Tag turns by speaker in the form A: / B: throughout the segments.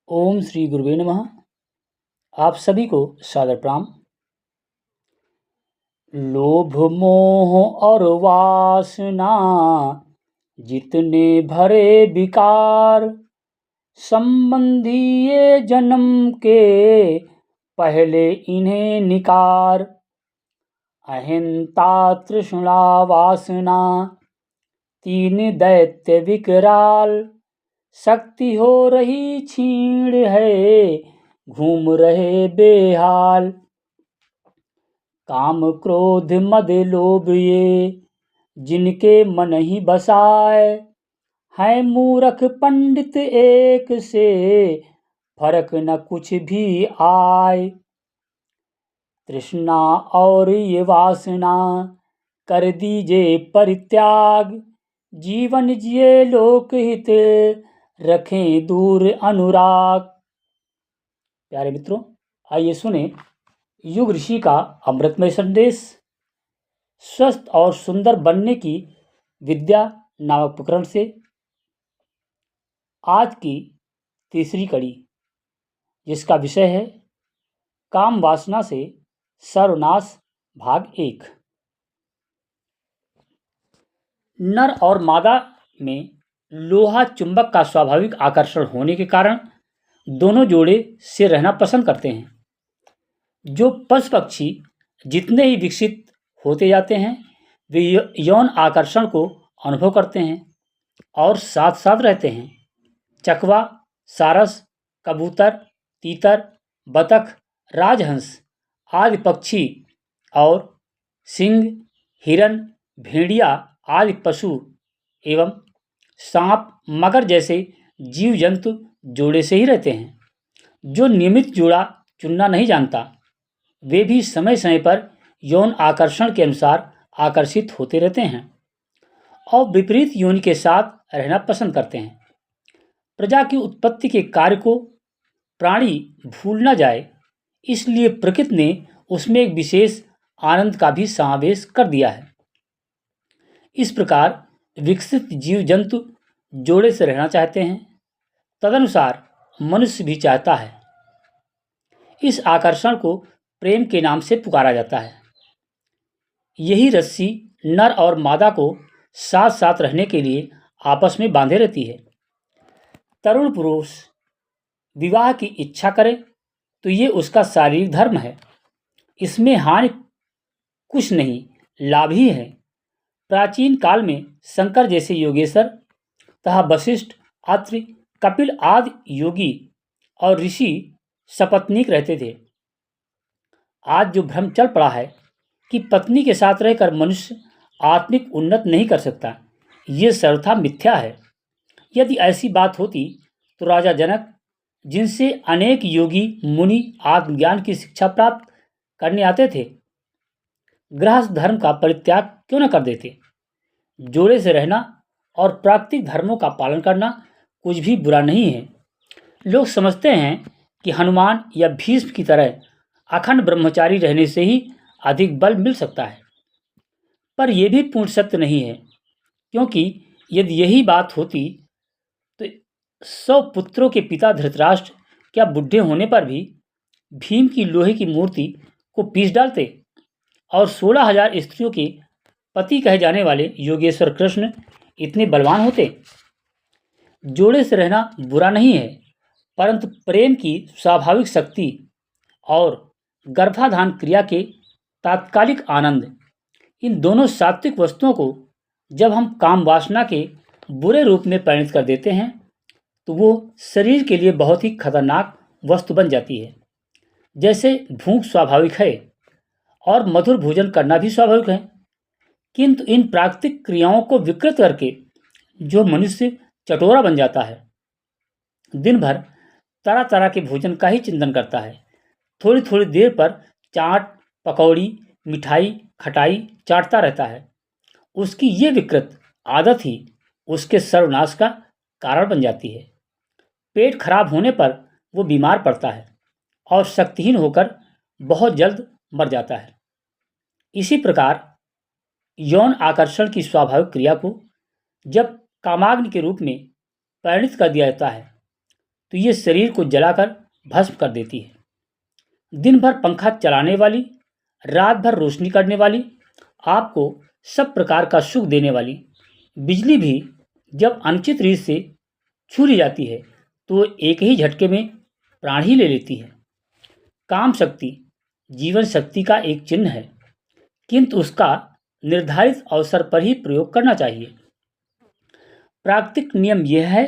A: ओम श्री गुरुवे नमः। आप सभी को सादर प्रणाम। लोभ मोह और वासना जितने भरे विकार, संबंधी ये जन्म के पहले इन्हें निकार। अहिंसा तृष्णा वासना तीन दैत्य विकराल, शक्ति हो रही छीण है घूम रहे बेहाल। काम क्रोध मद लोभ ये जिनके मन ही बसाए, है मूर्ख पंडित एक से फर्क न कुछ भी आए। तृष्णा और ये वासना कर दीजे परित्याग, जीवन जिए लोकहित रखें दूर अनुराग। प्यारे मित्रों, आइए सुने युग ऋषि का अमृतमय संदेश। स्वस्थ और सुंदर बनने की विद्या नामक प्रकरण से आज की तीसरी कड़ी, जिसका विषय है काम वासना से सर्वनाश, भाग 1। नर और मादा में लोहा चुंबक का स्वाभाविक आकर्षण होने के कारण दोनों जोड़े से रहना पसंद करते हैं। जो पशु पक्षी जितने ही विकसित होते जाते हैं, वे यौन आकर्षण को अनुभव करते हैं और साथ साथ रहते हैं। चकवा, सारस, कबूतर, तीतर, बतख, राजहंस आदि पक्षी और सिंह, हिरन, भेड़िया आदि पशु एवं सांप, मगर जैसे जीव जंतु जोड़े से ही रहते हैं। जो नियमित जोड़ा चुनना नहीं जानता, वे भी समय समय पर यौन आकर्षण के अनुसार आकर्षित होते रहते हैं और विपरीत योनि के साथ रहना पसंद करते हैं। प्रजा की उत्पत्ति के कार्य को प्राणी भूल न जाए, इसलिए प्रकृति ने उसमें एक विशेष आनंद का भी समावेश कर दिया है। इस प्रकार विकसित जीव जंतु जोड़े से रहना चाहते हैं, तदनुसार मनुष्य भी चाहता है। इस आकर्षण को प्रेम के नाम से पुकारा जाता है। यही रस्सी नर और मादा को साथ साथ रहने के लिए आपस में बांधे रहती है। तरुण पुरुष विवाह की इच्छा करे तो ये उसका शारीरिक धर्म है, इसमें हानि कुछ नहीं, लाभ ही है। प्राचीन काल में शंकर जैसे योगेश्वर तथा वशिष्ठ, अत्रि, कपिल आदि योगी और ऋषि सपत्नीक रहते थे। आज जो भ्रम चल पड़ा है कि पत्नी के साथ रहकर मनुष्य आत्मिक उन्नत नहीं कर सकता, ये सर्वथा मिथ्या है। यदि ऐसी बात होती तो राजा जनक, जिनसे अनेक योगी मुनि आत्मज्ञान की शिक्षा प्राप्त करने आते थे, गृहस्थ धर्म का परित्याग क्यों न कर देते। जोड़े से रहना और प्राकृतिक धर्मों का पालन करना कुछ भी बुरा नहीं है। लोग समझते हैं कि हनुमान या भीष्म की तरह अखंड ब्रह्मचारी रहने से ही अधिक बल मिल सकता है, पर यह भी पूर्ण सत्य नहीं है, क्योंकि यदि यही बात होती तो 100 पुत्रों के पिता धृतराष्ट्र क्या बुढ़े होने पर भी भीम की लोहे की मूर्ति को पीस डालते और 16,000 स्त्रियों के पति कहे जाने वाले योगेश्वर कृष्ण इतने बलवान होते। जोड़े से रहना बुरा नहीं है, परंतु प्रेम की स्वाभाविक शक्ति और गर्भाधान क्रिया के तात्कालिक आनंद, इन दोनों सात्विक वस्तुओं को जब हम काम वासना के बुरे रूप में परिणत कर देते हैं, तो वो शरीर के लिए बहुत ही खतरनाक वस्तु बन जाती है। जैसे भूख स्वाभाविक है और मधुर भोजन करना भी स्वाभाविक है, किंतु इन प्राकृतिक क्रियाओं को विकृत करके जो मनुष्य चटोरा बन जाता है, दिन भर तरह तरह के भोजन का ही चिंतन करता है, थोड़ी थोड़ी देर पर चाट, पकौड़ी, मिठाई, खटाई चाटता रहता है, उसकी ये विकृत आदत ही उसके सर्वनाश का कारण बन जाती है। पेट खराब होने पर वो बीमार पड़ता है और शक्तिहीन होकर बहुत जल्द मर जाता है। इसी प्रकार यौन आकर्षण की स्वाभाविक क्रिया को जब कामाग्नि के रूप में परिणित कर दिया जाता है, तो ये शरीर को जलाकर भस्म कर देती है। दिन भर पंखा चलाने वाली, रात भर रोशनी करने वाली, आपको सब प्रकार का सुख देने वाली बिजली भी जब अनुचित रीत से छू ली जाती है तो एक ही झटके में प्राण ही ले लेती है। काम शक्ति जीवन शक्ति का एक चिन्ह है, किंतु उसका निर्धारित अवसर पर ही प्रयोग करना चाहिए। प्राकृतिक नियम यह है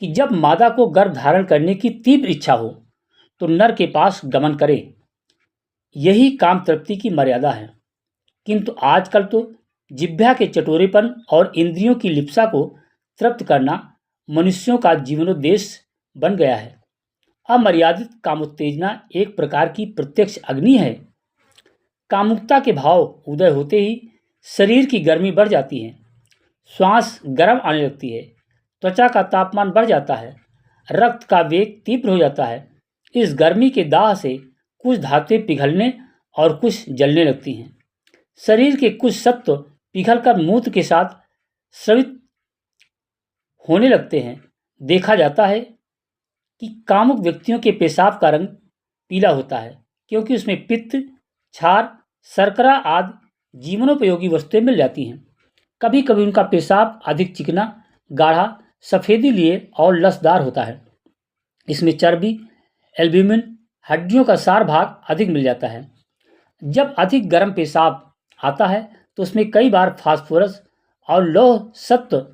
A: कि जब मादा को गर्भ धारण करने की तीव्र इच्छा हो तो नर के पास गमन करे। यही काम तृप्ति की मर्यादा है। किंतु आजकल तो जिह्वा के चटोरेपन और इंद्रियों की लिप्सा को तृप्त करना मनुष्यों का जीवनोद्देश्य बन गया है। अमर्यादित कामोत्तेजना एक प्रकार की प्रत्यक्ष अग्नि है। कामुकता के भाव उदय होते ही शरीर की गर्मी बढ़ जाती है, श्वास गर्म आने लगती है, त्वचा का तापमान बढ़ जाता है, रक्त का वेग तीव्र हो जाता है। इस गर्मी के दाह से कुछ धातुएं पिघलने और कुछ जलने लगती हैं। शरीर के कुछ सत्व पिघलकर मूत्र के साथ स्रवित होने लगते हैं। देखा जाता है कि कामुक व्यक्तियों के पेशाब का रंग पीला होता है, क्योंकि उसमें पित्त, क्षार, शर्करा आदि जीवनोपयोगी वस्तुएं मिल जाती हैं। कभी कभी उनका पेशाब अधिक चिकना, गाढ़ा, सफ़ेदी लिए और लसदार होता है। इसमें चर्बी, एल्ब्यूमिन, हड्डियों का सार भाग अधिक मिल जाता है। जब अधिक गर्म पेशाब आता है तो उसमें कई बार फास्फोरस और लौह सत्व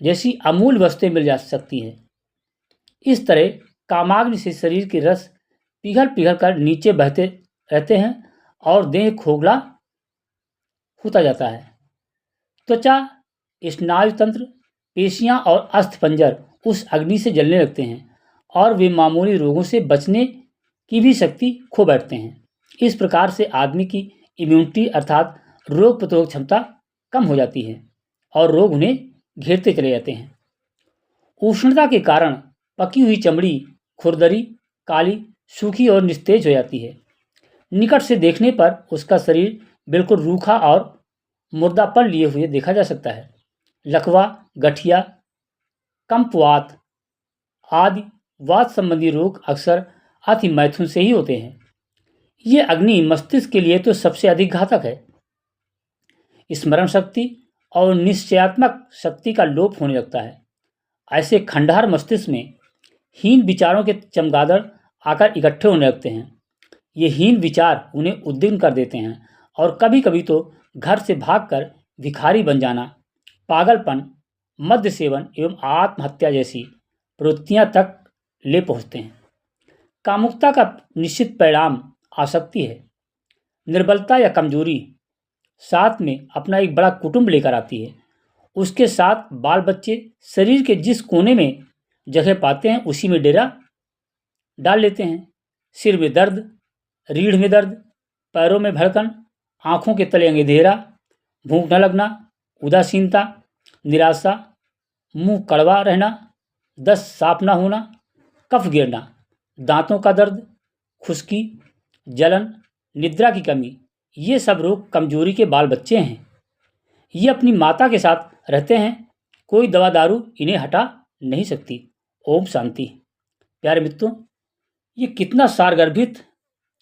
A: जैसी अमूल्य वस्तुएं मिल जा सकती हैं। इस तरह कामाग्नि से शरीर के रस पिघल पिघल कर नीचे बहते रहते हैं और देह खोखला होता जाता है। त्वचा, स्नायु तंत्र, पेशियां और अस्थिपंजर उस अग्नि से जलने लगते हैं और वे मामूली रोगों से बचने की भी शक्ति खो बैठते हैं। इस प्रकार से आदमी की इम्यूनिटी अर्थात रोग प्रतिरोधक क्षमता कम हो जाती है और रोग उन्हें घेरते चले जाते हैं। उष्णता के कारण पकी हुई चमड़ी खुरदरी, काली, सूखी और निस्तेज हो जाती है। निकट से देखने पर उसका शरीर बिल्कुल रूखा और मुर्दापन लिए हुए देखा जा सकता है। लकवा, गठिया, कंपवात आदि वात संबंधी रोग अक्सर अति मैथुन से ही होते हैं। ये अग्नि मस्तिष्क के लिए तो सबसे अधिक घातक है। स्मरण शक्ति और निश्चयात्मक शक्ति का लोप होने लगता है। ऐसे खंडहर मस्तिष्क में हीन विचारों के चमगादड़ आकर इकट्ठे होने लगते हैं। ये हीन विचार उन्हें उद्विग्न कर देते हैं और कभी कभी तो घर से भागकर भिखारी बन जाना, पागलपन, मद्य सेवन एवं आत्महत्या जैसी प्रवृत्तियां तक ले पहुंचते हैं। कामुकता का निश्चित परिणाम आसक्ति है। निर्बलता या कमजोरी साथ में अपना एक बड़ा कुटुंब लेकर आती है। उसके साथ बाल बच्चे शरीर के जिस कोने में जगह पाते हैं उसी में डेरा डाल लेते हैं। सिर में दर्द, रीढ़ में दर्द, पैरों में भड़कन, आँखों के तले अंधेरा, भूख न लगना, उदासीनता, निराशा, मुंह कड़वा रहना, दस्त साफ न होना, कफ गिरना, दांतों का दर्द, खुश्की, जलन, निद्रा की कमी, ये सब रोग कमजोरी के बाल बच्चे हैं। ये अपनी माता के साथ रहते हैं, कोई दवा दारू इन्हें हटा नहीं सकती। ओम शांति। प्यारे मित्रों, ये कितना सारगर्भित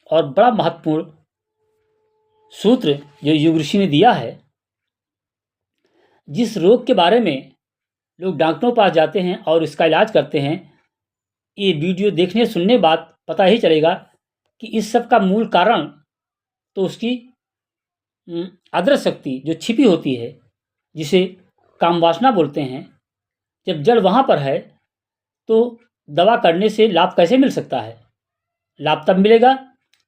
A: और बड़ा महत्वपूर्ण सूत्र जो युग ऋषि ने दिया है। जिस रोग के बारे में लोग डॉक्टरों के पास जाते हैं और इसका इलाज करते हैं, ये वीडियो देखने सुनने बाद पता ही चलेगा कि इस सब का मूल कारण तो उसकी अदृश्य शक्ति जो छिपी होती है, जिसे कामवासना बोलते हैं, जब जड़ वहाँ पर है तो दवा करने से लाभ कैसे मिल सकता है? लाभ तब मिलेगा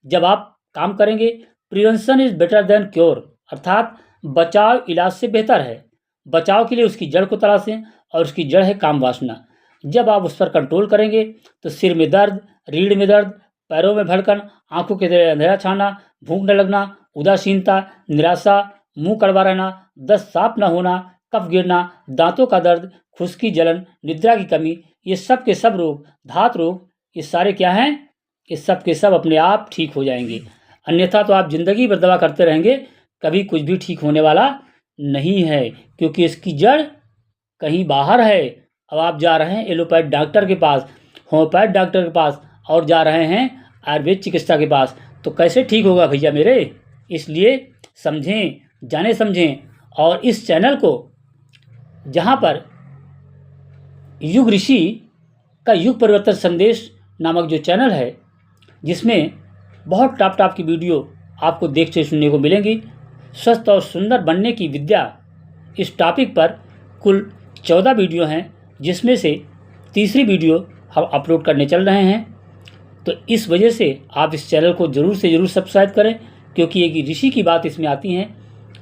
A: जब आप काम करेंगे। Prevention is better than cure, अर्थात बचाव इलाज से बेहतर है। बचाव के लिए उसकी जड़ को तलाशें और उसकी जड़ है काम वासना। जब आप उस पर कंट्रोल करेंगे तो सिर में दर्द, रीढ़ में दर्द, पैरों में भड़कन, आंखों के तले अंधेरा छाना, भूख न लगना, उदासीनता, निराशा, मुंह कड़वा रहना, दस्त साफ न होना, कफ गिरना, दांतों का दर्द, खुश्की, जलन, निद्रा की कमी, ये सब के सब रोग, धात रोग, ये सारे क्या हैं? ये सब के सब अपने आप ठीक हो जाएंगे। अन्यथा तो आप जिंदगी भर दवा करते रहेंगे, कभी कुछ भी ठीक होने वाला नहीं है, क्योंकि इसकी जड़ कहीं बाहर है। अब आप जा रहे हैं एलोपैथ डॉक्टर के पास, होम्योपैथ डॉक्टर के पास और जा रहे हैं आयुर्वेद चिकित्सा के पास, तो कैसे ठीक होगा भैया मेरे। इसलिए समझें, जाने समझें। और इस चैनल को, जहाँ पर युग ऋषि का युग परिवर्तन संदेश नामक जो चैनल है, जिसमें बहुत टॉप की वीडियो आपको देखने सुनने को मिलेंगी। स्वस्थ और सुंदर बनने की विद्या, इस टॉपिक पर कुल 14 वीडियो हैं, जिसमें से तीसरी वीडियो हम अपलोड करने चल रहे हैं। तो इस वजह से आप इस चैनल को ज़रूर से ज़रूर सब्सक्राइब करें, क्योंकि एक ऋषि की बात इसमें आती हैं।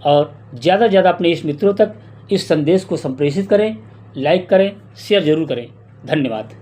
A: और ज़्यादा से ज़्यादा अपने इस मित्रों तक इस संदेश को संप्रेषित करें, लाइक करें, शेयर ज़रूर करें। धन्यवाद।